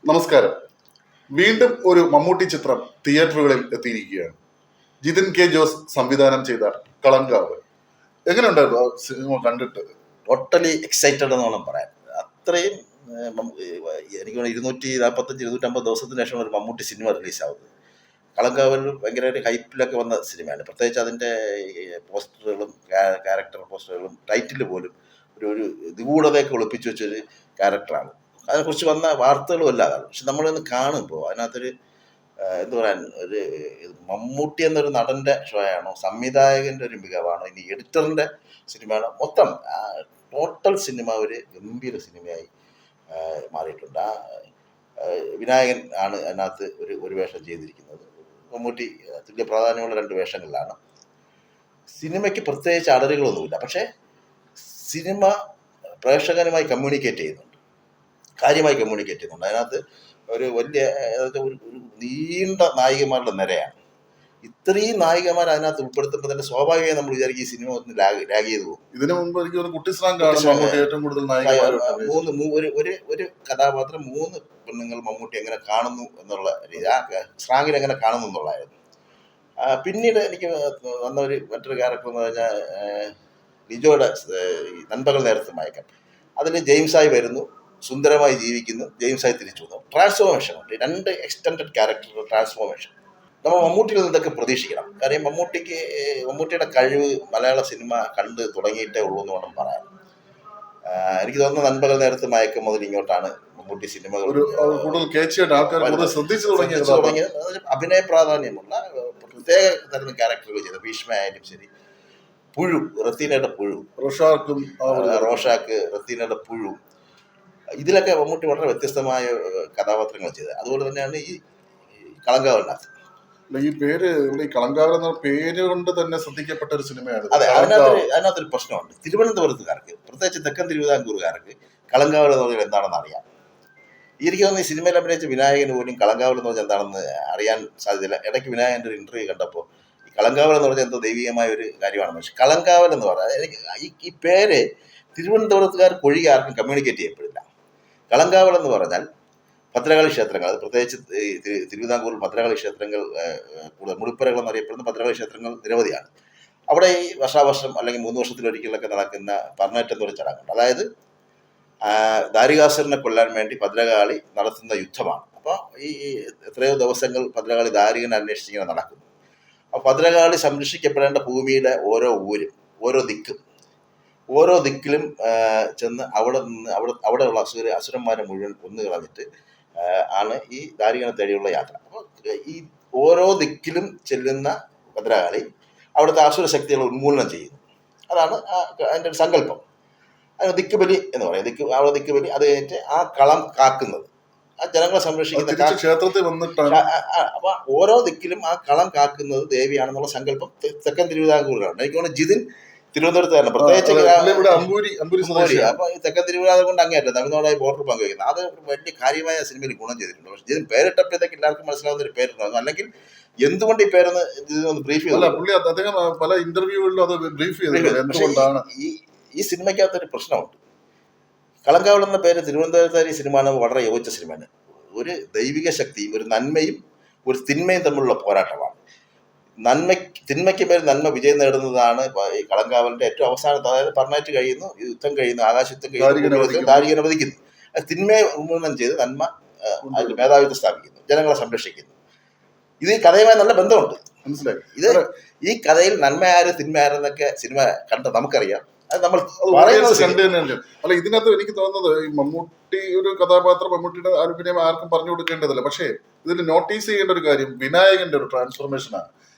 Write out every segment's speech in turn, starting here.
നമസ്കാരം. വീണ്ടും ഒരു മമ്മൂട്ടി ചിത്രം തിയേറ്ററുകളിൽ എത്തിയിരിക്കുകയാണ്. ജിതിൻ കെ ജോസ് സംവിധാനം ചെയ്ത കളങ്കാവ്. എങ്ങനെയുണ്ടായിരുന്നു ആ സിനിമ കണ്ടിട്ട്? ടോട്ടലി എക്സൈറ്റഡ് എന്ന് വേണം പറയാൻ. അത്രയും എനിക്ക് തോന്നുന്നു 245-250 ദിവസത്തിന് ശേഷം ഒരു മമ്മൂട്ടി സിനിമ റിലീസാവുന്നത്. കളങ്കാവൽ ഭയങ്കരമായിട്ട് ഹൈപ്പിലൊക്കെ വന്ന സിനിമയാണ്. പ്രത്യേകിച്ച് അതിൻ്റെ പോസ്റ്ററുകളും ക്യാരക്ടർ പോസ്റ്ററുകളും ടൈറ്റിൽ പോലും ഒരു നിഗൂഢതയൊക്കെ ഒളിപ്പിച്ചു വെച്ചൊരു ക്യാരക്ടറാണ്. അതിനെക്കുറിച്ച് വന്ന വാർത്തകളും എല്ലാം അതാണ്. പക്ഷെ നമ്മളിന്ന് കാണുമ്പോൾ അതിനകത്തൊരു എന്താ പറയാൻ, ഒരു മമ്മൂട്ടി എന്നൊരു നടൻ്റെ ഷോയാണോ, സംവിധായകൻ്റെ ഒരു മികവാണോ, ഇനി എഡിറ്ററിൻ്റെ സിനിമയാണോ, മൊത്തം ടോട്ടൽ സിനിമ ഒരു ഗംഭീര സിനിമയായി മാറിയിട്ടുണ്ട്. വിനായകൻ ആണ് അതിനകത്ത് ഒരു വേഷം ചെയ്തിരിക്കുന്നത്. മമ്മൂട്ടി തുല്യ പ്രാധാന്യമുള്ള 2 വേഷങ്ങളിലാണ്. സിനിമയ്ക്ക് പ്രത്യേകിച്ച് അടരുകളൊന്നുമില്ല, പക്ഷേ സിനിമ പ്രേക്ഷകനുമായി കമ്മ്യൂണിക്കേറ്റ് ചെയ്യുന്നുണ്ട്, കാര്യമായി കമ്മ്യൂണിക്കേറ്റ് ചെയ്യുന്നുണ്ട്. അതിനകത്ത് ഒരു വലിയ ഒരു നീണ്ട നായികമാരുടെ നിരയാണ്. ഇത്രയും നായികമാർ അതിനകത്ത് ഉൾപ്പെടുത്തുമ്പോൾ തന്നെ സ്വാഭാവികമായി നമ്മൾ വിചാരിക്കും ഈ സിനിമ ഒന്ന് ലാഗ് ചെയ്തു പോകും. ഇതിനു മുമ്പ് എനിക്ക് ഏറ്റവും കൂടുതൽ ഒരു കഥാപാത്രം 3 പെണ്ണുങ്ങൾ മമ്മൂട്ടി എങ്ങനെ കാണുന്നു എന്നുള്ള രീതി, ആ സ്ട്രാങ്ങിൽ എങ്ങനെ കാണുന്നു എന്നുള്ളതായിരുന്നു. പിന്നീട് എനിക്ക് വന്ന മറ്റൊരു ക്യാരക്ടർ എന്ന് പറഞ്ഞാൽ ലിജോയുടെ നൻപകൽ നേരത്തെ മയക്കം. അതിൽ ജെയിംസായി വരുന്നു, സുന്ദരമായി ജീവിക്കുന്നു, ജെയിംസായി തിരിച്ചു വന്നു. ട്രാൻസ്ഫോർമേഷൻ ഉണ്ട്, 2 എക്സ്റ്റൻഡഡ് ക്യാരക്ടർ ട്രാൻസ്ഫോർമേഷൻ. നമ്മൾ മമ്മൂട്ടിയിൽ നിന്നൊക്കെ പ്രതീക്ഷിക്കണം. കാര്യം മമ്മൂട്ടിയുടെ കഴിവ് മലയാള സിനിമ കണ്ട് തുടങ്ങിയിട്ടേ ഉള്ളൂ എന്ന് വേണം പറയാൻ. എനിക്ക് തോന്നുന്നു നൻപകൽ നേരത്ത് മയക്കം മുതൽ ഇങ്ങോട്ടാണ് മമ്മൂട്ടി സിനിമകൾ തുടങ്ങിയത്. അഭിനയ പ്രാധാന്യമുള്ള പ്രത്യേക തരം ക്യാരക്ടറുകൾ ചെയ്ത ഭീഷ്മയായാലും ശരി, പുഴു, റത്തീനയുടെ പുഴു, റോഷാക്ക്, റത്തീനയുടെ പുഴു, ഇതിലൊക്കെ മമ്മൂട്ടി വളരെ വ്യത്യസ്തമായ കഥാപാത്രങ്ങൾ ചെയ്തത്. അതുപോലെ തന്നെയാണ് ഈ കളങ്കാവലിനകത്ത്. ഈ പേര്, ഈ കളങ്കാവൽ എന്ന പേര് കൊണ്ട് തന്നെ ശ്രദ്ധിക്കപ്പെട്ട ഒരു സിനിമയാണ്. അതെ, അതിനകത്തൊരു പ്രശ്നമുണ്ട്. തിരുവനന്തപുരത്തുകാർക്ക്, പ്രത്യേകിച്ച് തെക്കൻ തിരുവിതാംകൂറുകാർക്ക് കളങ്കാവൽ എന്ന് പറഞ്ഞാൽ എന്താണെന്ന് അറിയാം. എനിക്ക് തോന്നുന്നു ഈ സിനിമയിൽ അഭിനയിച്ച വിനായകന് പോലും കളങ്കാവൽ എന്ന് പറഞ്ഞാൽ എന്താണെന്ന് അറിയാൻ സാധ്യതയില്ല. ഇടയ്ക്ക് വിനായകൻ്റെ ഒരു ഇന്റർവ്യൂ കണ്ടപ്പോൾ ഈ കളങ്കാവൽ എന്ന് പറഞ്ഞാൽ എന്തോ ദൈവികമായ ഒരു കാര്യമാണ്. പക്ഷെ കളങ്കാവൽ എന്ന് പറഞ്ഞാൽ എനിക്ക് ഈ പേര് തിരുവനന്തപുരത്തുകാർക്ക് ഒഴികെ ആർക്കും കമ്മ്യൂണിക്കേറ്റ് ചെയ്യപ്പെടില്ല. കളങ്കാവൽ എന്ന് പറഞ്ഞാൽ ഭദ്രകാളി ക്ഷേത്രങ്ങൾ, അത് പ്രത്യേകിച്ച് തിരുവിതാംകൂറിൽ ഭദ്രകാളി ക്ഷേത്രങ്ങൾ കൂടുതൽ, മുടിപ്പുരകൾ എന്നറിയപ്പെടുന്ന ഭദ്രകാളി ക്ഷേത്രങ്ങൾ നിരവധിയാണ്. അവിടെ ഈ വർഷാവർഷം അല്ലെങ്കിൽ 3 വർഷത്തിലൊരിക്കലൊക്കെ നടക്കുന്ന പർണേറ്റ് എന്നൊരു ചടങ്ങുണ്ട്. അതായത് ദാരികാസുരനെ കൊല്ലാൻ വേണ്ടി ഭദ്രകാളി നടത്തുന്ന യുദ്ധമാണ്. അപ്പോൾ ഈ എത്രയോ ദിവസങ്ങൾ ഭദ്രകാളി ദാരികനെ അന്വേഷിച്ചിങ്ങനെ നടക്കുന്നു. അപ്പോൾ ഭദ്രകാളി സംരക്ഷിക്കപ്പെടേണ്ട ഭൂമിയുടെ ഓരോ ഊരും ഓരോ ദിക്കിലും ചെന്ന് അവിടെയുള്ള അസുരന്മാരെ മുഴുവൻ കൊന്നു കളഞ്ഞിട്ട് ആണ് ഈ ദാരികനെ തേടിയുള്ള യാത്ര. അപ്പോൾ ഈ ഓരോ ദിക്കിലും ചെല്ലുന്ന ഭദ്രകാളി അവിടുത്തെ അസുര ശക്തികളെ ഉന്മൂലനം ചെയ്യുന്നു. അതാണ് അതിൻ്റെ ഒരു സങ്കല്പം. അതിന് ദിക്കുബലി എന്ന് പറയും. അവിടെ ദിക്കുബലി, അത് കഴിഞ്ഞിട്ട് ആ കളം കാക്കുന്നത്, ആ ജനങ്ങളെ സംരക്ഷിക്കുന്ന ക്ഷേത്രത്തിൽ വന്നിട്ടാണ്. അപ്പൊ ഓരോ ദിക്കിലും ആ കളം കാക്കുന്നത് ദേവിയാണെന്നുള്ള സങ്കല്പം തെക്കൻ തിരുവിതാംകൂറിലാണ്. എനിക്ക് തോന്നുന്നു ജിതിൻ തിരുവനന്തപുരത്ത് തന്നെ, പ്രത്യേകിച്ച് അപ്പൊ തെക്കൻ തിരുവിതാംകൂർ കൊണ്ട് അങ്ങേറ്റം തമിഴ്നാടായി ബോർഡർ പങ്കുവയ്ക്കുന്നത്, അത് വലിയ കാര്യമായ സിനിമയിൽ ഗുണം ചെയ്തിട്ടുണ്ട്. പക്ഷെ ഇതിന് പേരിട്ടപ്പോഴത്തേക്ക് എല്ലാവർക്കും മനസ്സിലാവുന്ന ഒരു പേരുണ്ടായിരുന്നു. അല്ലെങ്കിൽ എന്തുകൊണ്ട് ഈ പേരെന്ന് ഇതിനൊന്ന് ബ്രീഫ് ചെയ്തു. പല ഇന്റർവ്യൂകളിലും അത് ബ്രീഫ് ചെയ്തിട്ടുണ്ട്. ഈ സിനിമയ്ക്കകത്തൊരു പ്രശ്നമുണ്ട്. കളങ്കാവൽ എന്ന പേര് തിരുവനന്തപുരത്ത് ഈ സിനിമ വളരെ യോജിച്ച സിനിമയാണ്. ഒരു ദൈവിക ശക്തിയും ഒരു നന്മയും ഒരു തിന്മയും തമ്മിലുള്ള പോരാട്ടമാണ്. തിന്മയ്ക്ക് പേര് നന്മ വിജയം നേടുന്നതാണ് ഈ കളങ്കാവലിന്റെ ഏറ്റവും അവസാനത്തെ. അതായത് പർണാറ്റ് കഴിയുന്നു, യുദ്ധം കഴിയുന്നു, ആകാശയുദ്ധം കഴിയുന്നു, ദാരികനെ വധിക്കുന്നു. തിന്മയെ ഉന്മൂലനം ചെയ്ത് നന്മ അതിൽ മേധാവിത്വം സ്ഥാപിക്കുന്നു, ജനങ്ങളെ സംരക്ഷിക്കുന്നു. ഇത് ഈ കഥയുമായി നല്ല ബന്ധമുണ്ട്, മനസ്സിലായി. ഈ കഥയിൽ നന്മ ആര് തിന്മ ആരെന്നൊക്കെ സിനിമ കണ്ട് നമുക്കറിയാം. അത് നമ്മൾ അല്ല, ഇതിനകത്ത് എനിക്ക് തോന്നുന്നത് ഈ മമ്മൂട്ടി ഒരു കഥാപാത്രം, മമ്മൂട്ടിയുടെ അഭിനയം ആർക്കും പറഞ്ഞു കൊടുക്കേണ്ടതല്ല. പക്ഷേ ഇതിൽ നോട്ടീസ് ചെയ്യേണ്ട ഒരു കാര്യം വിനായകന്റെ ഒരു ട്രാൻസ്ഫോർമേഷനാണ്.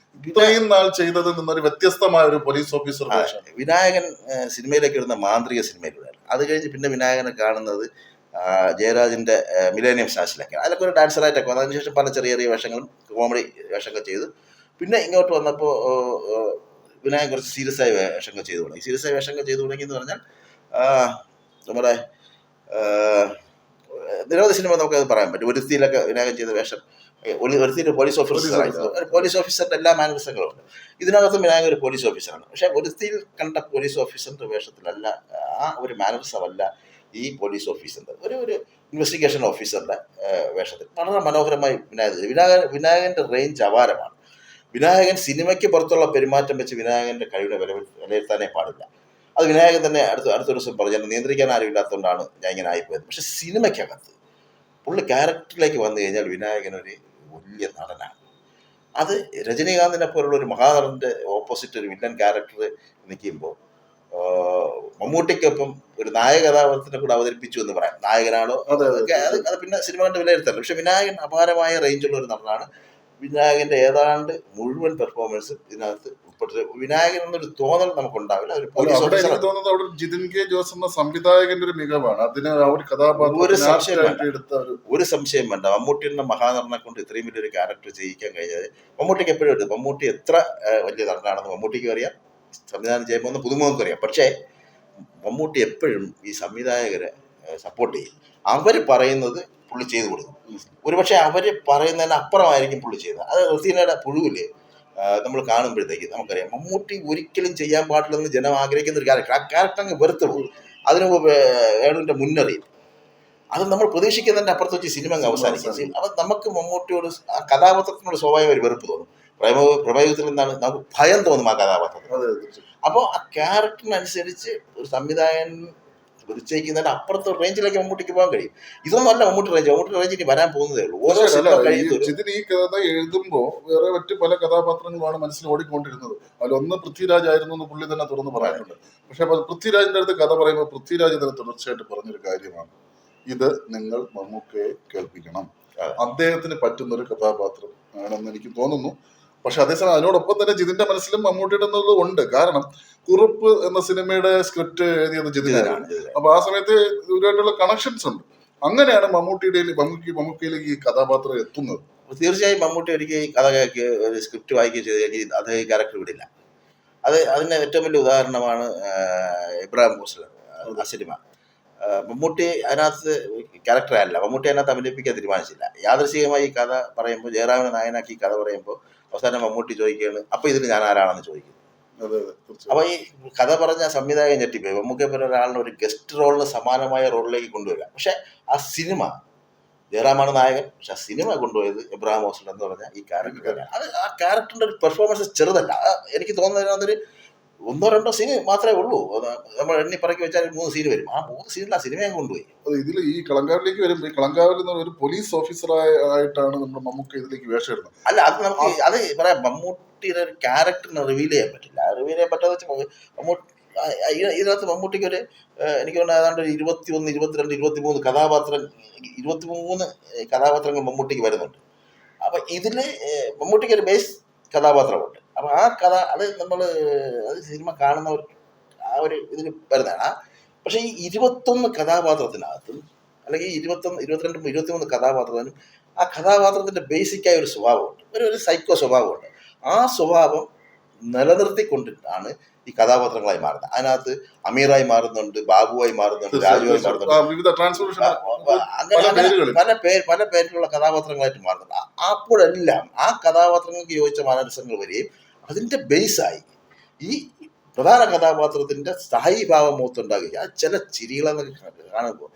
ഇത്രയും നാൾ ചെയ്തത് നിന്നൊരു വ്യത്യസ്തമായ ഒരു പോലീസ് ഓഫീസർ. വിനായകൻ സിനിമയിലേക്ക് വരുന്ന മാന്ത്രിക സിനിമയിലൂടെയാണ്. അത് കഴിഞ്ഞ് പിന്നെ വിനായകനെ കാണുന്നത് ജയരാജിന്റെ മിലേനിയം സ്റ്റാച്ചിലൊക്കെ. അതിലൊക്കെ ഒരു ഡാൻസറായിട്ടൊക്കെ വന്നു. അതിനുശേഷം പല ചെറിയ ചെറിയ വേഷങ്ങളും കോമഡി വേഷങ്ങൾ ചെയ്തു. പിന്നെ ഇങ്ങോട്ട് വന്നപ്പോൾ വിനായകൻ കുറച്ച് സീരിയസ് ആയ വേഷങ്ങൾ ചെയ്തു തുടങ്ങി. സീരിയസ് ആയ വേഷങ്ങൾ ചെയ്തു തുടങ്ങി എന്ന് പറഞ്ഞാൽ നമ്മുടെ നിരവധി സിനിമ നമുക്കത് പറയാൻ പറ്റും. ഒരുത്തിയിലൊക്കെ വിനായകൻ ചെയ്ത വേഷം, ഒരുത്തിൻ്റെ പോലീസ് ഓഫീസറായിരുന്നു. പോലീസ് ഓഫീസറിൻ്റെ എല്ലാ മാനറിസങ്ങളും ഉണ്ട്. ഇതിനകത്തും വിനായകൻ ഒരു പോലീസ് ഓഫീസറാണ്. പക്ഷേ ഒരുത്തിയിൽ കണ്ട പോലീസ് ഓഫീസറിൻ്റെ വേഷത്തിലല്ല, ആ ഒരു മാനറിസമല്ല ഈ പോലീസ് ഓഫീസറിൻ്റെ ഒരു ഇൻവെസ്റ്റിഗേഷൻ ഓഫീസറുടെ വേഷത്തിൽ വളരെ മനോഹരമായി വിനായകൻ്റെ റേഞ്ച് അപാരമാണ്. വിനായകൻ സിനിമയ്ക്ക് പുറത്തുള്ള പെരുമാറ്റം വെച്ച് വിനായകൻ്റെ കഴിവിനെ വിലയിരുത്താനേ പാടില്ല. അത് വിനായകൻ തന്നെ അടുത്തൊരു ദിവസം പറഞ്ഞു, എന്നെ നിയന്ത്രിക്കാൻ ആരും ഇല്ലാത്തതുകൊണ്ടാണ് ഞാൻ ഇങ്ങനെ ആയിപ്പോയത്. പക്ഷെ സിനിമയ്ക്കകത്ത് പുള്ളി ക്യാരക്ടറിലേക്ക് വന്നു കഴിഞ്ഞാൽ വിനായകൻ ഒരു വലിയ നടനാണ്. അത് രജനീകാന്തിനെ പോലുള്ള ഒരു മഹാനടൻ്റെ ഓപ്പോസിറ്റ് ഒരു വില്ലൻ ക്യാരക്ടർ നിൽക്കുമ്പോൾ മമ്മൂട്ടിക്കൊപ്പം ഒരു നായക കഥാപാത്രത്തിനെ കൂടെ അവതരിപ്പിച്ചു എന്ന് പറയാം. നായകനാണോ അത് പിന്നെ സിനിമ കണ്ട് വിലയിരുത്തല്ല. പക്ഷെ വിനായകൻ അപാരമായ റേഞ്ചുള്ള ഒരു നടനാണ്. വിനായകന്റെ ഏതാണ്ട് മുഴുവൻ പെർഫോമൻസും ഇതിനകത്ത് ഉൾപ്പെടുത്തി. വിനായകൻ എന്നൊരു തോന്നൽ നമുക്കുണ്ടാവില്ല. ഒരു പോലീസ് ഓഫീസർ തോന്നുന്നത് അവിടെ ജിതിൻ കെ ജോസ് എന്ന സംവിധായകന്റെ ഒരു മികവാണ്. അതിന് ആ ഒരു കഥാപാത്രം ഒരു സംശയം വേണ്ട. മമ്മൂട്ടി എന്ന മഹാനടനെ കൊണ്ട് ഇത്രയും വലിയൊരു ക്യാരക്ടർ ചെയ്യിക്കാൻ കഴിഞ്ഞത് മമ്മൂട്ടിക്ക് എപ്പോഴും ഉണ്ട്. മമ്മൂട്ടി എത്ര വലിയ നടനാണെന്ന് മമ്മൂട്ടിക്കും അറിയാം, സംവിധാനം ചെയ്യുമ്പോൾ പുതുമുഖർക്കും അറിയാം. പക്ഷേ മമ്മൂട്ടി എപ്പോഴും ഈ സംവിധായകരെ സപ്പോർട്ട് ചെയ്യും. അവർ പറയുന്നത് പുള്ളി ചെയ്തു കൊടുക്കും. ഒരുപക്ഷെ അവർ പറയുന്നതിന് അപ്പുറമായിരിക്കും പുള്ളി ചെയ്യുന്നത്. അത് റസീനയുടെ പുഴുവില് നമ്മൾ കാണുമ്പോഴത്തേക്ക് നമുക്കറിയാം മമ്മൂട്ടി ഒരിക്കലും ചെയ്യാൻ പാടില്ലെന്ന് ജനം ആഗ്രഹിക്കുന്ന ഒരു ക്യാരക്ടർ. ആ ക്യാരക്ടർ അങ്ങ് വെറുത്തുള്ളൂ. അതിന് വേണുവിൻ്റെ മുന്നറിയിപ്പ് അത് നമ്മൾ പ്രതീക്ഷിക്കുന്നതിൻ്റെ അപ്പുറത്ത് വെച്ച് സിനിമ അങ്ങ് അവസാനിക്കും. അപ്പം നമുക്ക് മമ്മൂട്ടിയോട് ആ കഥാപാത്രത്തിനോട് സ്വാഭാവിക ഒരു വെറുപ്പ് തോന്നും. പ്രമേയത്തിൽ നിന്നാണ് നമുക്ക് ഭയം തോന്നും ആ കഥാപാത്രത്തിൽ. അപ്പോൾ ആ ക്യാരക്ടറിനനുസരിച്ച് ഒരു സംവിധായകൻ നിശ്ചയിക്കുന്നതിന് അപ്പുറത്തെ റേഞ്ചിലേക്ക് മമ്മൂട്ടിക്ക് പോകാൻ കഴിയും. ഇതൊന്നും അല്ല മമ്മൂട്ടി റേഞ്ചിന് വരാൻ പോകുന്നതേ ഉള്ളൂ. ഓരോ സിനിമ ഇതിന് ഈ കഥ എഴുതുമ്പോൾ വേറെ മറ്റു പല കഥാപാത്രങ്ങളുമാണ് മനസ്സിൽ ഓടിക്കൊണ്ടിരുന്നത്. അതിലൊന്ന് പൃഥ്വിരാജ് ആയിരുന്നു എന്ന് പുള്ളി തന്നെ തുറന്ന് പറയാനുണ്ട്. പക്ഷെ പൃഥ്വിരാജിന്റെ അടുത്ത് കഥ പറയുമ്പോൾ പൃഥ്വിരാജ് തന്നെ തുടർച്ചയായിട്ട് പറഞ്ഞൊരു കാര്യമാണ്, ഇത് നിങ്ങൾ മമ്മൂക്കയെ കേൾപ്പിക്കണം, അദ്ദേഹത്തിന് പറ്റുന്നൊരു കഥാപാത്രം ആണെന്ന് എനിക്ക് തോന്നുന്നു. പക്ഷെ അതേസമയം അതിനോടൊപ്പം തന്നെ ജിതിന്റെ മനസ്സിലും മമ്മൂട്ടിയുടെ ഉണ്ട്. കാരണം കുറുപ്പ് എന്ന സിനിമയുടെ സ്ക്രിപ്റ്റ് എഴുതിയത് ജിതിനാണ്. അപ്പൊ ആ സമയത്ത് ഇവരുമായിട്ടുള്ള കണക്ഷൻസ് ഉണ്ട്. അങ്ങനെയാണ് മമ്മൂക്കയിലേക്ക് ഈ കഥാപാത്രം എത്തുന്നത്. തീർച്ചയായും മമ്മൂട്ടി ഒരിക്കൽ ഈ കഥ ഒരു സ്ക്രിപ്റ്റ് വായിക്കുകയും ചെയ്ത് കഴിഞ്ഞാൽ അത് ഈ ക്യാരക്ടർ വിടില്ല. അതിന് ഏറ്റവും വലിയ ഉദാഹരണമാണ് ഇബ്രാഹിം ഹോസ്ലർ ആ സിനിമ. മമ്മൂട്ടി അതിനകത്ത് ക്യാരക്ടറല്ല, മമ്മൂട്ടി അതിനകത്ത് അഭിനയിപ്പിക്കാൻ തീരുമാനിച്ചില്ല. യാദൃശികമായി ഈ കഥ പറയുമ്പോൾ, ജയറാമിനെ നായനാക്കി ഈ കഥ പറയുമ്പോൾ അവസാനം മമ്മൂട്ടി ചോദിക്കുകയാണ്, അപ്പൊ ഇതിന് ഞാൻ ആരാണെന്ന് ചോദിക്കുന്നു. അപ്പൊ ഈ കഥ പറഞ്ഞ സംവിധായകൻ ഞെട്ടിപ്പോയി. മമ്മൂക്കെ പോലെ ഒരാളിനെ ഒരു ഗസ്റ്റ് റോളിന് സമാനമായ റോളിലേക്ക് കൊണ്ടുവരിക. പക്ഷെ ആ സിനിമ ജയറാമാണ് നായകൻ, പക്ഷെ ആ സിനിമ കൊണ്ടുപോയത് ഇബ്രാഹിം ഹോസ്ലർ എന്ന് പറഞ്ഞ ഈ ക്യാരക്ടറാണ്. അത് ആ ക്യാരക്ടറിന്റെ ഒരു പെർഫോമൻസ് ചെറുതല്ല. എനിക്ക് തോന്നുന്നത് അതൊരു 1-2 സീന് മാത്രമേ ഉള്ളൂ. നമ്മൾ എണ്ണി പറക്കി വെച്ചാൽ 3 സീന് വരും. ആ 3 സീനിൽ ആ സിനിമയെ കൊണ്ടുപോയി. ഇതിൽ ഈ കളങ്കാവിലേക്ക് വരുമ്പോൾ ഈ കളങ്കാവിൽ നിന്ന് ഒരു പോലീസ് ഓഫീസറായിട്ടാണ് നമ്മുടെ മമ്മൂക്ക ഇതിലേക്ക് വേഷം ഇടുന്നത്. അല്ല, അത് നമുക്ക് അത് പറയാം. മമ്മൂട്ടിയുടെ ഒരു ക്യാരക്ടറിനെ റിവീൽ ചെയ്യാൻ പറ്റില്ല. റിവീൽ ചെയ്യാൻ പറ്റാതെ വെച്ചാൽ ഇതിനകത്ത് മമ്മൂട്ടിക്ക് ഒരു എനിക്ക് തോന്നുന്നത് ഏതാണ്ട് ഒരു 21, 22, 23 കഥാപാത്രങ്ങൾ മമ്മൂട്ടിക്ക് വരുന്നുണ്ട്. അപ്പൊ ഇതില് മമ്മൂട്ടിക്ക് ഒരു ബേസ് കഥാപാത്രമുണ്ട്. അപ്പൊ ആ കഥ അത് അത് സിനിമ കാണുന്നവർ ആ ഒരു ഇതിൽ വരുന്നതാണ്. പക്ഷെ ഈ 21 കഥാപാത്രത്തിനകത്തും അല്ലെങ്കിൽ 21, 22, 23 കഥാപാത്രത്തിനും ആ കഥാപാത്രത്തിന്റെ ബേസിക്കായ ഒരു സ്വഭാവമുണ്ട്, ഒരു സൈക്കോ സ്വഭാവമുണ്ട്. ആ സ്വഭാവം നിലനിർത്തിക്കൊണ്ടിട്ടാണ് ഈ കഥാപാത്രങ്ങളായി മാറുന്നത്. അതിനകത്ത് അമീറായി മാറുന്നുണ്ട്, ബാബുവായി മാറുന്നുണ്ട്, രാജുവായി മാറുന്നുണ്ട്, അങ്ങനെ പല പേരിലുള്ള കഥാപാത്രങ്ങളായിട്ട് മാറുന്നുണ്ട്. അപ്പോഴെല്ലാം ആ കഥാപാത്രങ്ങൾക്ക് യോജിച്ച മാനരസങ്ങൾ വരികയും അതിന്റെ ബേസായി ഈ പ്രധാന കഥാപാത്രത്തിന്റെ സ്ഥായി ഭാവം മുഖത്തുണ്ടാകുക. ആ ചില ചിരികളെന്നൊക്കെ കാണുമ്പോൾ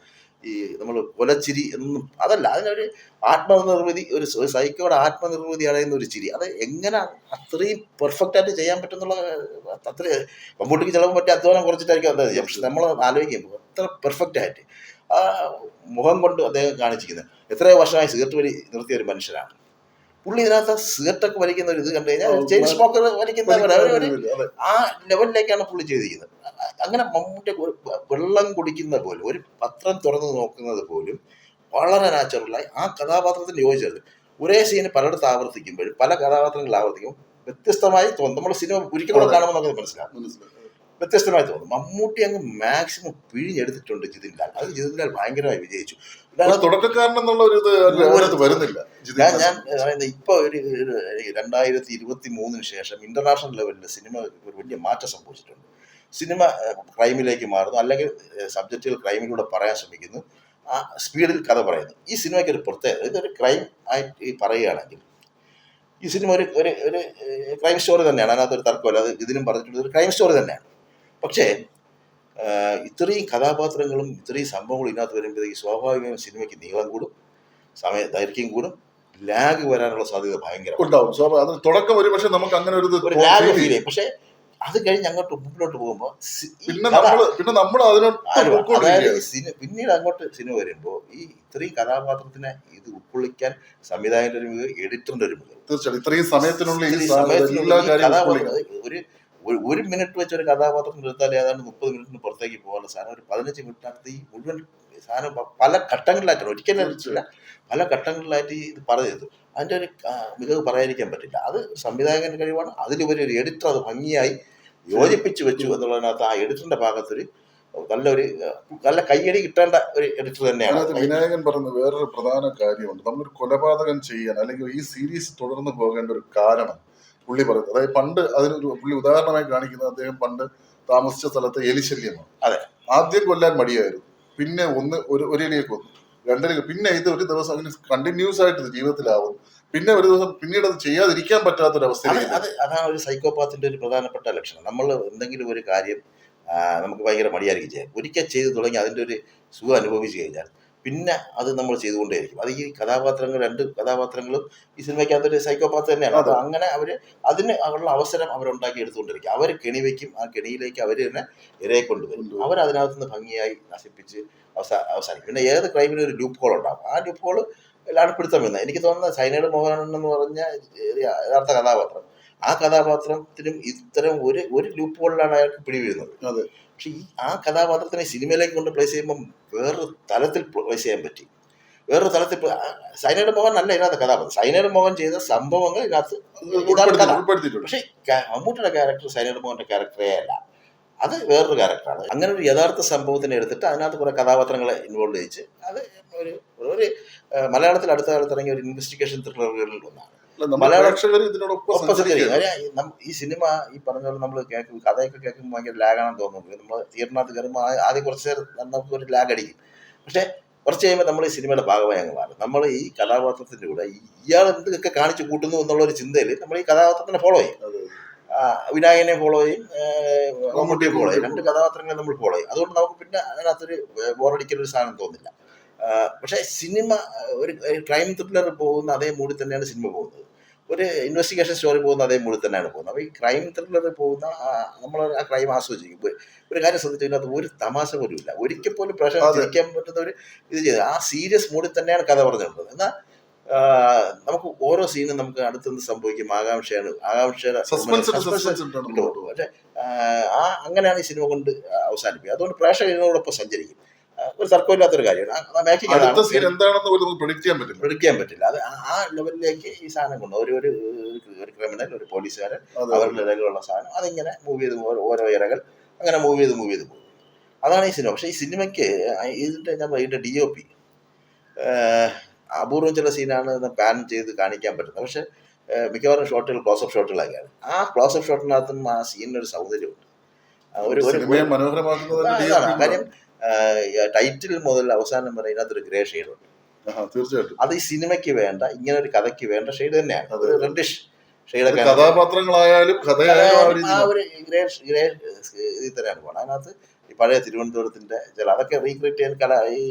ഈ നമ്മൾ കൊലച്ചിരി എന്നും അതല്ല, അതിനൊരു ആത്മനിർവൃതി, ഒരു സൈക്കോയുടെ ആത്മനിർവൃതി അടയുന്ന ഒരു ചിരി. അത് എങ്ങനെ അത്രയും പെർഫെക്റ്റ് ആയിട്ട് ചെയ്യാൻ പറ്റുന്നുള്ള അത്ര മമ്മൂട്ടിക്ക് ചിലപ്പോൾ പറ്റിയ അധ്വാനം കുറച്ചിട്ടായിരിക്കും എന്താ ചെയ്യുക. പക്ഷെ നമ്മൾ ആലോചിക്കുമ്പോൾ അത്ര പെർഫെക്റ്റ് ആയിട്ട് ആ മുഖം കൊണ്ട് അദ്ദേഹം കാണിച്ചിരിക്കുന്നത്. എത്രയോ വർഷമായി സിഗരറ്റ് വലി നിർത്തിയ ഒരു മനുഷ്യനാണ് പുള്ളി. ഇതിനകത്ത് സിഗരറ്റൊക്കെ വലിക്കുന്ന ഒരു ഇത് കണ്ടു കഴിഞ്ഞാൽ ചെയിൻ സ്മോക്കർ വലിക്കുന്ന ആ ലെവലിലേക്കാണ് പുള്ളി ചെയ്തിരിക്കുന്നത്. അങ്ങനെ മമ്മൂട്ടി വെള്ളം കുടിക്കുന്ന പോലും, ഒരു പത്രം തുറന്ന് നോക്കുന്നത് പോലും വളരെ നാച്ചുറലായി ആ കഥാപാത്രത്തിന് യോജിച്ചത്. ഒരേ സീന് പലയിടത്ത് ആവർത്തിക്കുമ്പോഴും പല കഥാപാത്രങ്ങൾ ആവർത്തിക്കുമ്പോൾ വ്യത്യസ്തമായി തോന്നും. നമ്മൾ സിനിമ ഒരിക്കലും കാണുമ്പോൾ നമുക്ക് മനസ്സിലാവും, വ്യത്യസ്തമായി തോന്നും. മമ്മൂട്ടി അങ്ങ് മാക്സിമം പിഴിഞ്ഞെടുത്തിട്ടുണ്ട് ജിതിൻലാൽ. അത് ജിതിൻലാൽ ഭയങ്കരമായി വിജയിച്ചു. തുടക്കക്കാരനെന്നുള്ള ഒരു ഇത് വരുന്നില്ല. ഞാൻ ഇപ്പൊ ഒരു 2023 ശേഷം ഇന്റർനാഷണൽ ലെവലിൽ സിനിമ ഒരു വലിയ മാറ്റം സംഭവിച്ചിട്ടുണ്ട്. സിനിമ ക്രൈമിലേക്ക് മാറുന്നു, അല്ലെങ്കിൽ സബ്ജക്റ്റുകൾ ക്രൈമിലൂടെ പറയാൻ ശ്രമിക്കുന്നു, ആ സ്പീഡിൽ കഥ പറയുന്നു. ഈ സിനിമയ്ക്ക് ഒരു പ്രത്യേകത, ഇതൊരു ക്രൈം ആയിട്ട് പറയുകയാണെങ്കിൽ ഈ സിനിമ ഒരു ക്രൈം സ്റ്റോറി തന്നെയാണ്. അതിനകത്തൊരു തർക്കമല്ല. അത് ഇതിനും പറഞ്ഞിട്ടുള്ളത് ഒരു ക്രൈം സ്റ്റോറി തന്നെയാണ്. പക്ഷേ ഇത്രയും കഥാപാത്രങ്ങളും ഇത്രയും സംഭവങ്ങളും ഇതിനകത്ത് വരുമ്പോഴത്തേക്ക് സ്വാഭാവികമായും സിനിമയ്ക്ക് നീളം കൂടും, ദൈർഘ്യം കൂടും, ലാഗ് വരാനുള്ള സാധ്യത ഭയങ്കര ഉണ്ടാവും. സോ അത് തുടക്കം ഒരു പക്ഷെ നമുക്ക് അങ്ങനെ ഒരു ഒരു ലാഗ് ഫീൽ ചെയ്യും. പക്ഷെ അത് കഴിഞ്ഞ് അങ്ങോട്ട് മുമ്പിലോട്ട് പോകുമ്പോൾ പിന്നെ നമ്മൾ അതിനോട് അതായത് പിന്നീട് അങ്ങോട്ട് സിനിമ വരുമ്പോൾ ഈ ഇത്രയും കഥാപാത്രത്തിനെ ഇത് ഉൾക്കൊള്ളിക്കാൻ സംവിധായകന്റെ ഒരു മികവ്, എഡിറ്ററിന്റെ ഒരു മികവ്, തീർച്ചയായിട്ടും ഇത്രയും സമയത്തിനുള്ളിൽ ഒരു മിനിറ്റ് വെച്ച് ഒരു കഥാപാത്രം എടുത്താൽ ഏതാണ്ട് 30 മിനിറ്റിന് പുറത്തേക്ക് പോകാനുള്ള സാധനം ഒരു 15 മിനിറ്റിനകത്ത് ഈ മുഴുവൻ സാധനം പല ഘട്ടങ്ങളിലായിട്ടാണ്, ഒരിക്കലും പല ഘട്ടങ്ങളിലായിട്ട് ഇത് പറഞ്ഞത്. അതിൻ്റെ ഒരു മികവ് പറയാതിരിക്കാൻ പറ്റില്ല. അത് സംവിധായകന്റെ കഴിവാണ്. അതിലുപരി ഒരു എഡിറ്റർ അത് ഭംഗിയായി യോജിപ്പിച്ച് വെച്ചു എന്നുള്ളതിനകത്ത് ആ എഡിറ്ററിന്റെ ഭാഗത്തൊരു നല്ല കയ്യടി കിട്ടേണ്ട ഒരു എഡിറ്റർ തന്നെയാണ്. വിനായകൻ പറഞ്ഞ വേറൊരു പ്രധാന കാര്യമുണ്ട്. നമ്മളൊരു കൊലപാതകം ചെയ്യാൻ അല്ലെങ്കിൽ ഈ സീരീസ് തുടർന്ന് പോകേണ്ട ഒരു കാരണം പുള്ളി പറയുന്നത്, അതായത് പണ്ട് അതിനൊരു പുള്ളി ഉദാഹരണമായി കാണിക്കുന്നത് അദ്ദേഹം പണ്ട് താമസിച്ച സ്ഥലത്ത് എലിശല്യമാണ്. അതെ, ആദ്യം കൊല്ലാൻ മടിയായിരുന്നു, പിന്നെ ഒരു എലിയെ കൊന്നു, രണ്ടെലി, പിന്നെ ഇത് ഒരു ദിവസം അങ്ങനെ കണ്ടിന്യൂസ് ആയിട്ട് ജീവിതത്തിലാവും, പിന്നെ ഒരു ദിവസം പിന്നീട് അത് ചെയ്യാതിരിക്കാൻ പറ്റാത്തൊരവസ്ഥയിൽ. അതാണ് ഒരു സൈക്കോപാത്തിന്റെ ഒരു പ്രധാനപ്പെട്ട ലക്ഷണം. നമ്മൾ എന്തെങ്കിലും ഒരു കാര്യം നമുക്ക് ഭയങ്കര മടിയായിരിക്കും ചെയ്യാൻ, ഒരിക്കൽ ചെയ്ത് തുടങ്ങി അതിൻ്റെ ഒരു സുഖം അനുഭവിച്ചു കഴിഞ്ഞാൽ പിന്നെ അത് നമ്മൾ ചെയ്തുകൊണ്ടേയിരിക്കും. അത് ഈ രണ്ട് കഥാപാത്രങ്ങളും ഈ സിനിമയ്ക്കകത്തൊരു സൈക്കോപാത്ത് തന്നെയാണ്. അത് അങ്ങനെ അതിന് ഉള്ള അവസരം അവരുണ്ടാക്കി എടുത്തുകൊണ്ടിരിക്കും. അവർ കെണി വയ്ക്കും, ആ കെണിയിലേക്ക് അവർ തന്നെ ഇരയെ കൊണ്ടുവരും. അവരതിനകത്തുനിന്ന് ഭംഗിയായി നശിപ്പിച്ച് അവസാനിക്കും. പിന്നെ ഏത് ക്രൈമിനും ഒരു ലൂപ്പ് ഹോൾ ഉണ്ടാകും. ആ ലൂപ്പ് ഹോൾ എല്ലാവരും പിടുത്തം വരുന്നത്. എനിക്ക് തോന്നുന്നത് സൈനൈഡ് മോഹനൻ എന്ന് പറഞ്ഞ യഥാർത്ഥ കഥാപാത്രം, ആ കഥാപാത്രത്തിനും ഇത്തരം ഒരു ലൂപ്പ് ഹോളിലാണ് അയാൾക്ക് പിടിവീഴുന്നത്. പക്ഷെ ആ കഥാപാത്രത്തിനെ സിനിമയിലേക്ക് കൊണ്ട് പ്ലേസ് ചെയ്യുമ്പം വേറൊരു തലത്തിൽ പ്ലേസ് ചെയ്യാൻ പറ്റി. വേറൊരു തലത്തിൽ സൈനൈഡ് മോഹൻ അല്ല ഇതിനകത്ത് കഥാപാത്രം. സൈനൈഡ് മോഹൻ ചെയ്ത സംഭവങ്ങൾ ഇതിനകത്ത് പക്ഷെ മമ്മൂട്ടിയുടെ ക്യാരക്ടർ സൈനൈഡ് മോഹന്റെ ക്യാരക്ടറേ അല്ല, അത് വേറൊരു ക്യാരക്ടറാണ്. അങ്ങനെ ഒരു യഥാർത്ഥ സംഭവത്തിനെ എടുത്തിട്ട് അതിനകത്ത് കുറെ കഥാപാത്രങ്ങളെ ഇൻവോൾവ് ചെയ്യിച്ച് അത് ഒരു മലയാളത്തിൽ അടുത്ത കാലത്ത് ഇറങ്ങിയ ഒരു ഇൻവെസ്റ്റിഗേഷൻ ത്രില്ലറുകളിൽ ഒന്നാണ്. ഈ സിനിമ ഈ പറഞ്ഞ പോലെ നമ്മൾ കേൾക്കും, കഥയൊക്കെ കേൾക്കുമ്പോൾ ഭയങ്കര ലാഗാണെന്ന് തോന്നുന്നു. നമ്മൾ തിയേറ്ററിനകത്ത് കയറുമ്പോൾ ആദ്യം കുറച്ച് നേരം നമുക്ക് ഒരു ലാഗ് അടിക്കും. പക്ഷെ കുറച്ച് കഴിയുമ്പോൾ നമ്മൾ ഈ സിനിമയുടെ ഭാഗമായി അങ്ങ് മാറും. നമ്മൾ ഈ കഥാപാത്രത്തിൻ്റെ കൂടെ ഇയാൾ എന്തൊക്കെ കാണിച്ചു കൂട്ടുന്നു എന്നുള്ളൊരു ചിന്തയിൽ നമ്മൾ ഈ കഥാപാത്രത്തിനെ ഫോളോ ചെയ്യും. വിനായകനെ ഫോളോ ചെയ്യും, മമ്മൂട്ടിയെ ഫോളോ ചെയ്യും. രണ്ട് കഥാപാത്രങ്ങളെ നമ്മൾ ഫോളോ ചെയ്യും. അതുകൊണ്ട് നമുക്ക് പിന്നെ അതിനകത്തൊരു ബോറടിക്കലൊരു സാധനം തോന്നില്ല. പക്ഷേ സിനിമ ഒരു ക്രൈം ത്രില്ലർ പോകുന്ന അതേ മൂഡിൽ തന്നെയാണ് സിനിമ പോകുന്നത്. ഒരു ഇൻവെസ്റ്റിഗേഷൻ സ്റ്റോറി പോകുന്ന അതേ മൂഡിൽ തന്നെയാണ് പോകുന്നത്. അപ്പോൾ ഈ ക്രൈം ത്രില്ലർ പോകുന്ന നമ്മൾ ആ ക്രൈം ആസ്വദിക്കും. ഒരു കാര്യം ശ്രദ്ധിച്ചതിനകത്ത് ഒരു തമാശ പോലും ഇല്ല. ഒരിക്കൽ പോലും പ്രേക്ഷകർ ചിരിക്കാൻ പറ്റുന്ന ഒരു ഇത് ചെയ്ത് ആ സീരിയസ് മൂഡിൽ തന്നെയാണ് കഥ പറഞ്ഞിട്ടുള്ളത്. എന്നാൽ നമുക്ക് ഓരോ സീനും നമുക്ക് അടുത്തെന്ന് സംഭവിക്കും ആകാംക്ഷയുടെ പക്ഷെ അങ്ങനെയാണ് ഈ സിനിമ കൊണ്ട് അവസാനിപ്പിക്കുക. അതുകൊണ്ട് പ്രേക്ഷകർ ഇതിനോടൊപ്പം സഞ്ചരിക്കും. ഒരു തർക്കമില്ലാത്തൊരു കാര്യമാണ്. പ്രെഡിക്റ്റ് ചെയ്യാൻ പറ്റില്ല. അത് ആ ലെവലിലേക്ക് ഈ സാധനം കൊണ്ട് ഒരു ക്രിമിനൽ, ഒരു പോലീസുകാരൻ, അവരുടെ ഇരകളുള്ള സാധനം അതിങ്ങനെ മൂവ് ചെയ്ത് ഓരോ ഇരകൾ അങ്ങനെ മൂവ് ചെയ്ത് പോകും. അതാണ് ഈ സിനിമ. പക്ഷേ ഈ സിനിമയ്ക്ക് ഇതിൻ്റെ DOP അപൂർവം ചില സീനാണ് പാൻ ചെയ്ത് കാണിക്കാൻ പറ്റുന്നത്. പക്ഷെ മിക്കവാറും ഷോട്ടുകൾ ക്ലോസപ്പ് ഷോട്ടുകളൊക്കെയാണ്. ആ ക്ലോസപ്പ് ഷോട്ടിനകത്തും ആ സീനിനൊരു സൗന്ദര്യമുണ്ട്. കാര്യം ടൈറ്റിൽ മുതൽ അവസാനം വരെ ഇതിനകത്തൊരു ഗ്രേ ഷെയ്ഡുണ്ട്. തീർച്ചയായിട്ടും അത് ഈ സിനിമയ്ക്ക് വേണ്ട, ഇങ്ങനെ ഒരു കഥയ്ക്ക് വേണ്ട ഷെയ്ഡ് തന്നെയാണ്. റെഡിഷ് ഷെയ്ഡൊക്കെ കഥാപാത്രങ്ങളായാലും ആ ഒരു ഗ്രേ ഇതിൽ തന്നെയാണ് പോകണം. അതിനകത്ത് ഈ പഴയ തിരുവനന്തപുരത്തിന്റെ ചില അതൊക്കെ റീക്രിയേറ്റ് ചെയ്യാൻ ഈ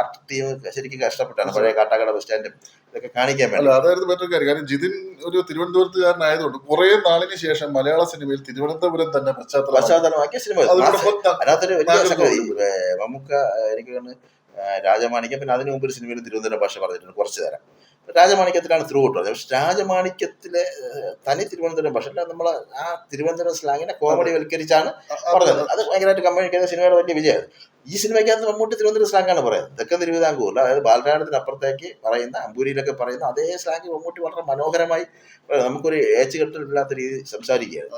ആർട്ട് ടീം ശരിക്കും കഷ്ടപ്പെട്ടാണ്. പഴയ കാട്ടാക്കട ബസ് സ്റ്റാൻഡും ഇതൊക്കെ കാണിക്കാൻ വേണ്ടി. അതായത് മറ്റൊരു കാര്യം, കാരണം ജിതിൻ ഒരു തിരുവനന്തപുരത്തുകാരനായതുകൊണ്ട് കുറെ നാളിന് ശേഷം മലയാള സിനിമയിൽ തിരുവനന്തപുരം തന്നെ പശ്ചാത്തലമാക്കിയ സിനിമ. അതിനകത്തൊരു വലിയ മമ്മൂക്ക എനിക്ക് രാജമാണിക്യം, പിന്നെ അതിനു മുമ്പ് ഒരു സിനിമയിൽ തിരുവനന്തപുരം ഭാഷ പറഞ്ഞിട്ടുണ്ട് കുറച്ചു നേരം. രാജമാണിക്യത്തിലാണ് ത്രൂ ഔട്ട് പറഞ്ഞത്. പക്ഷെ രാജമാണിക്യത്തിലെ തനി തിരുവനന്തപുരം ഭാഷ അല്ല, നമ്മൾ ആ തിരുവനന്തപുരം സ്ലാങ്ങിനെ കോമഡി വൽക്കരിച്ചാണ് പറഞ്ഞത്. അത് ഭയങ്കരമായിട്ട് കമ്മ്യൂണിക്കേറ്റ് സിനിമയുടെ വലിയ വിജയമാണ്. ഈ സിനിമയ്ക്കകത്ത് മമ്മൂട്ടി തിരുവനന്തപുരം സ്ലാങ്ങാണ് പറയുന്നത്. തെക്കൻ തിരുവിതാംകൂറിൽ, അതായത് ബാലരായണത്തിനപ്പുറത്തേക്ക് പറയുന്ന അമ്പൂരിയിലൊക്കെ പറയുന്ന അതേ സ്ലാങ് മമ്മൂട്ടി വളരെ മനോഹരമായി നമുക്കൊരു ഏച്ചുകെട്ടില്ലാത്ത രീതി സംസാരിക്കുകയാണ്.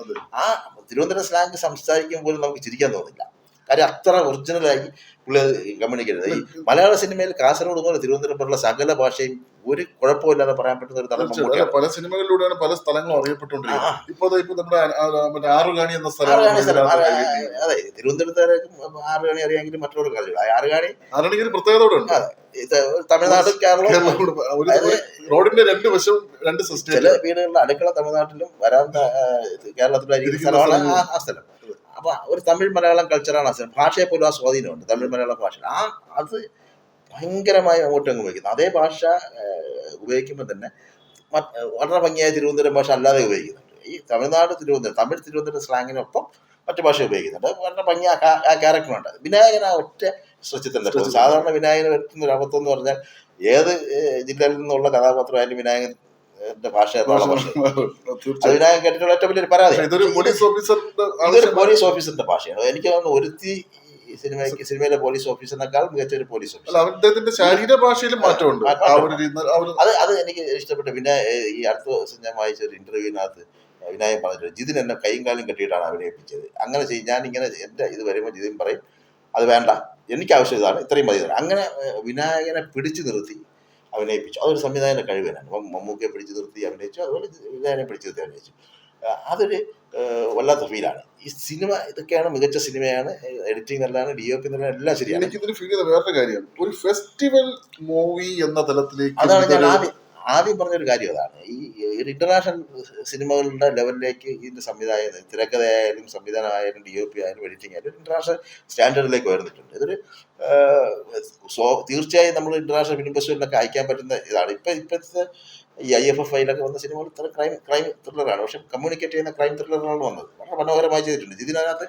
ആ തിരുവനന്തപുരം സ്ലാങ് സംസാരിക്കുമ്പോൾ നമുക്ക് ചിരിക്കാൻ തോന്നില്ല. കാര്യം അത്ര ഒറിജിനലായി പുള്ളി അത് കമ്മ്യൂണിക്കേറ്റ് ചെയ്തത്. ഈ മലയാള സിനിമയിൽ കാസർഗോഡ് പോലെ തിരുവനന്തപുരം പോലുള്ള സകല ഭാഷയും ഒരു കുഴപ്പമില്ലാതെ പറയാൻ പറ്റുന്ന ഒരു തലമുറ. പല സിനിമകളിലൂടെയാണ് പല സ്ഥലങ്ങളും അറിയപ്പെട്ടുകൊണ്ടിരിക്കുന്നത്. ഇപ്പൊ നമ്മുടെ ആറുകാണി എന്ന സ്ഥലം, അതെ, തിരുവനന്തപുരത്തേക്കും ആറുകാണി അറിയാമെങ്കിലും മറ്റുള്ള കാര്യങ്ങൾ ആറുകാണിക്ക് ഒരു പ്രത്യേകത ഉണ്ട്. തമിഴ്നാട്, കേരളം, റോഡിന്റെ രണ്ട് വശവും രണ്ട് സിസ്റ്റം. ചില വീടുകളുടെ അടുക്കള തമിഴ്നാട്ടിലും വരാന്ത കേരളത്തിലായിരിക്കും സ്ഥലമാണ് ആ സ്ഥലം. അപ്പോൾ ഒരു തമിഴ് മലയാളം കൾച്ചറാണ് ആ സിനിമ. ഭാഷയെ പോലും ആ സ്വാധീനമുണ്ട് തമിഴ് മലയാളം ഭാഷ. അത് ഭയങ്കരമായി അങ്ങോട്ടും അങ്ങ് ഉപയോഗിക്കുന്നത്. അതേ ഭാഷ ഉപയോഗിക്കുമ്പോൾ തന്നെ വളരെ ഭംഗിയായ തിരുവനന്തപുരം ഭാഷ അല്ലാതെ ഉപയോഗിക്കുന്നുണ്ട്. ഈ തമിഴ്നാട് തമിഴ് തിരുവനന്തപുരം സ്ലാങ്ങിനൊപ്പം മറ്റു ഭാഷ ഉപയോഗിക്കുന്നുണ്ട്. വളരെ ഭംഗി ആ ക്യാരക്ടറുണ്ട്. വിനായകൻ ആ ഒറ്റ സ്ട്രെച്ചിൽ തന്നെ പോകും. സാധാരണ വിനായകന് പറ്റുന്ന ഒരു അബദ്ധം എന്ന് പറഞ്ഞാൽ ഏത് ജില്ലയിൽ നിന്നുള്ള കഥാപാത്രമായാലും വിനായകൻ ഭാഷ അത് വിനായകൻ കേട്ടിട്ടുള്ള ഏറ്റവും വലിയൊരു പരാതി. ഇതൊരു പോലീസ് ഓഫീസറിന്റെ ഭാഷയാണ്. എനിക്ക് തോന്നുന്നു ഒരുത്തി സിനിമയിലെ പോലീസ് ഓഫീസറിനേക്കാൾ മികച്ച ഒരു പോലീസ് ഓഫീസർ. അദ്ദേഹത്തിന്റെ ശരീരഭാഷയിലും മാറ്റമുണ്ട്. അത് എനിക്ക് ഇഷ്ടപ്പെട്ടു. പിന്നെ ഈ അടുത്ത ദിവസം ഞാൻ വായിച്ച ഒരു ഇന്റർവ്യൂവിനകത്ത് വിനായകൻ പറഞ്ഞിട്ടുണ്ട്, ജിതിൻ എന്നെ കൈയും കാലും കെട്ടിയിട്ടാണ് അഭിനയിപ്പിച്ചത്. അങ്ങനെ ഞാനിങ്ങനെ എൻ്റെ ഇത് വരുമ്പോൾ ജിതിൻ പറയും അത് വേണ്ട, എനിക്ക് ആവശ്യം ഇതാണ്, ഇത്രയും മതി. അങ്ങനെ വിനായകനെ പിടിച്ചു നിർത്തി അഭിനയിപ്പിച്ചു. അതൊരു സംവിധായകന്റെ കഴിവിനാണ്. അപ്പം മമ്മൂക്കയെ പിടിച്ചു നിർത്തി അഭിനയിച്ചു, അതുപോലെ വിനായകനെ പിടിച്ചു നിർത്തി അഭിനയിച്ചു. അതൊരു വല്ലാത്ത ഫീലാണ്. ഈ സിനിമ ഇതൊക്കെയാണ് മികച്ച സിനിമയാണ്. എഡിറ്റിംഗ് നല്ലതാണ്, DOP നല്ലതാണ്, എല്ലാം ശരിയാണ്. എനിക്കിതിന് ഫീൽ ചെയ്ത വേറൊരു കാര്യം, ഒരു ഫെസ്റ്റിവൽ മൂവി എന്ന തലത്തിലേക്ക് അതാണ് ഞാൻ ആദ്യം പറഞ്ഞൊരു കാര്യം. അതാണ് ഈ ഇന്റർനാഷണൽ സിനിമകളുടെ ലെവലിലേക്ക് ഇതിന്റെ സംവിധായകൻ, തിരക്കഥയായാലും സംവിധാനമായാലും DOP ആയാലും എഡിറ്റിംഗ് ആയാലും ഇന്റർനാഷണൽ സ്റ്റാൻഡേർഡിലേക്ക് വരുന്നിട്ടുണ്ട്. ഇതൊരു തീർച്ചയായും നമ്മൾ ഇന്റർനാഷണൽ ഫിലിം ഫെസ്റ്റിവലിനൊക്കെ അയക്കാൻ പറ്റുന്ന ഇതാണ്. ഇപ്പോഴത്തെ ഈ IFFIയിലൊക്കെ വന്ന സിനിമകൾ ഇത്ര ക്രൈം ത്രില്ലറാണ്. പക്ഷെ കമ്മ്യൂണിക്കേറ്റ് ചെയ്യുന്ന ക്രൈം ത്രില്ലറാണ് വന്നത്. വളരെ മനോഹരമായി ചെയ്തിട്ടുണ്ട്. ഇതിനകത്ത്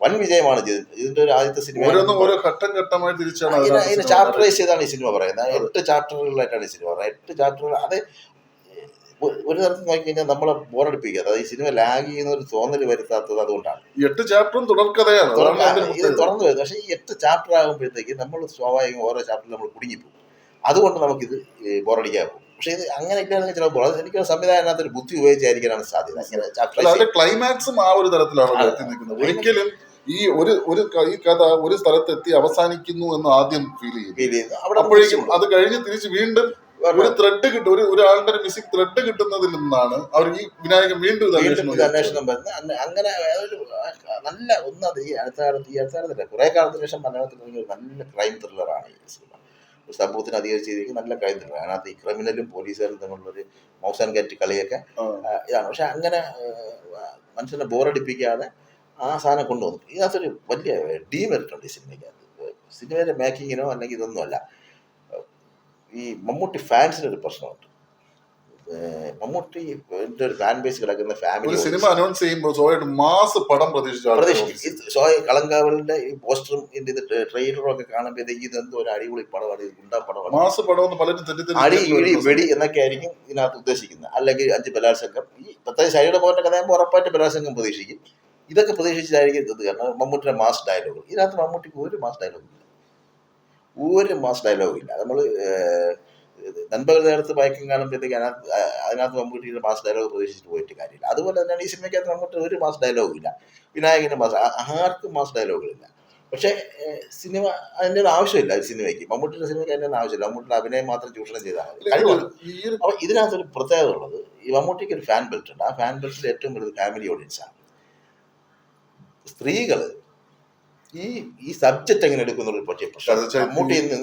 വൻ വിജയമാണ് ഇതിന്റെ ഒരു ആദ്യത്തെ സിനിമ. ഓരോ ഘട്ടം ഘട്ടമായി തിരിച്ചാണ് ഇതിനെ ചാപ്റ്ററൈസ് ചെയ്താണ് ഈ സിനിമ പറയുന്നത്. 8 ചാപ്റ്ററുകളിലായിട്ടാണ് ഈ സിനിമ പറയുന്നത്. 8 ചാപ്റ്ററുകൾ. അത് ഒരു തരത്തിൽ നോക്കിക്കഴിഞ്ഞാൽ നമ്മളെ ബോറടിപ്പിക്കുക. അതായത് ഈ സിനിമ ലാഗ് ചെയ്യുന്ന ഒരു തോന്നൽ വരുത്താത്തത് അതുകൊണ്ടാണ്. 8 ചാപ്റ്ററും തുടർക്കഥയാണ്. ഇത് തുറന്നു വരുന്നത്. പക്ഷേ ഈ 8 ചാപ്റ്റർ ആകുമ്പോഴത്തേക്ക് നമ്മൾ സ്വാഭാവികം ഓരോ ചാപ്റ്ററിൽ നമ്മൾ കുടുങ്ങിപ്പോകും. അതുകൊണ്ട് നമുക്കിത് ബോറടിക്കാൻ പോകും. പക്ഷെ ഇത് അങ്ങനെ ഇല്ലാണെങ്കിൽ ചിലപ്പോൾ എനിക്ക് സംവിധാനത്തിനകത്ത് ഒരു ബുദ്ധി ഉപയോഗിച്ചായിരിക്കാനാണ് സാധ്യത. ക്ലൈമാക്സും ആ ഒരു തരത്തിലാണ് എത്തി നിൽക്കുന്നത്. ഒരിക്കലും ഈ ഈ കഥ ഒരു സ്ഥലത്തെത്തി അവസാനിക്കുന്നു എന്ന് ആദ്യം ഫീൽ ചെയ്യും. അപ്പോഴേക്കും അത് കഴിഞ്ഞ് തിരിച്ച് വീണ്ടും ഒരു ത്രെഡ് കിട്ടും, ഒരാളുടെ ഒരു മിസ്സിംഗ് ത്രെഡ് കിട്ടുന്നതിൽ നിന്നാണ് അവർ ഈ വിനായകൻ വീണ്ടും അന്വേഷണം വരുന്നത്. അങ്ങനെ നല്ല ഒന്നത് ഈ അടുത്ത കാലത്തല്ല, കുറെ കാലത്തിന് ശേഷം മലയാളത്തിൽ ഒരു നല്ല ക്രൈം ത്രില്ലറാണ് ഈ സിനിമ. സംഭവത്തിന് അധികരിച്ച് ചെയ്തിരിക്കും നല്ല ക്രൈം ത്രില്ലർ. അതിനകത്ത് ഈ ക്രിമിനലും പോലീസുകാരും തമ്മിലുള്ളൊരു മൗസ് ആൻഡ് കാറ്റ് കളിയൊക്കെ ഇതാണ്. പക്ഷെ അങ്ങനെ മനുഷ്യനെ ബോറടിപ്പിക്കാതെ ആ സാധനം കൊണ്ടുവന്നു. ഇതിനകത്തൊരു വലിയ ഡീമെറിറ്റ് ഉണ്ട് ഈ സിനിമയ്ക്കകത്ത്. സിനിമയുടെ മേക്കിങ്ങിനോ അല്ലെങ്കിൽ ഇതൊന്നുമല്ല. ഈ മമ്മൂട്ടി ഫാൻസിനൊരു പ്രശ്നമുണ്ട്. മമ്മൂട്ടി ഒരു ഫാൻ ബേസ് കിടക്കുന്ന ഫാമിലി സിനിമ അനൗൺസ് ചെയ്യുമ്പോൾ മാസ് പടം പ്രതീക്ഷിക്കും. കളങ്കാവലിന്റെ ഈ പോസ്റ്ററും ഇതിന്റെ ട്രെയിലറും ഒക്കെ കാണുമ്പോഴത്തേക്ക് ഇതെന്തോ ഒരു അടിപൊളി പടമാണ്, ഗുണ്ടാ പടമാണ്, അടി ഇടി വെടി എന്നൊക്കെ ആയിരിക്കും ഇതിനകത്ത് ഉദ്ദേശിക്കുന്നത്. അല്ലെങ്കിൽ 5 ബലാത്സംഗം. ഈ പ്രത്യേകിച്ച് ശൈലിയുടെ പോയിന്റ് കഥയാകുമ്പോൾ ഉറപ്പായിട്ട് ബലാത്സംഗം പ്രതീക്ഷിക്കും. ഇതൊക്കെ പ്രതീക്ഷിച്ചായിരിക്കും ഇത്. കാരണം മമ്മൂട്ടിയുടെ മാസ് ഡയലോഗ്, ഇതിനകത്ത് മമ്മൂട്ടിക്ക് ഒരു മാസ് ഡയലോഗും ഇല്ല. നമ്മൾ നൻപകൽ നേരത്ത് ബൈക്കും കാണുമ്പോഴത്തേക്ക് അതിനകത്ത് മമ്മൂട്ടിയുടെ മാസ് ഡയലോഗ് പ്രതീക്ഷിച്ചിട്ട് പോയിട്ട് കാര്യമില്ല. അതുപോലെ തന്നെയാണ് ഈ സിനിമയ്ക്കകത്ത് മമ്മൂട്ടി ഒരു മാസ് ഡയലോഗും ഇല്ല. വിനായകൻ്റെ ആർക്കും മാസ് ഡയലോഗുകളില്ല. പക്ഷേ സിനിമ അതിൻ്റെ ഒരു ആവശ്യമില്ല. സിനിമയ്ക്ക് മമ്മൂട്ടിയുടെ സിനിമയ്ക്ക് അതിൻ്റെ ആവശ്യമില്ല. മമ്മൂട്ടിയുടെ അഭിനയം മാത്രം ചൂഷണം ചെയ്താൽ കഴിവാണ്. അപ്പോൾ ഇതിനകത്തൊരു പ്രത്യേകത ഉള്ളത്, ഈ മമ്മൂട്ടിക്ക് ഒരു ഫാൻ ബെൽറ്റ് ഉണ്ട്. ആ ഫാൻ ബെൽറ്റിൽ ഏറ്റവും വലുത് ഫാമിലി ഓഡിയൻസാണ്. സ്ത്രീകൾ ഈ സബ്ജക്ട് എങ്ങനെ എടുക്കുന്ന പക്ഷേ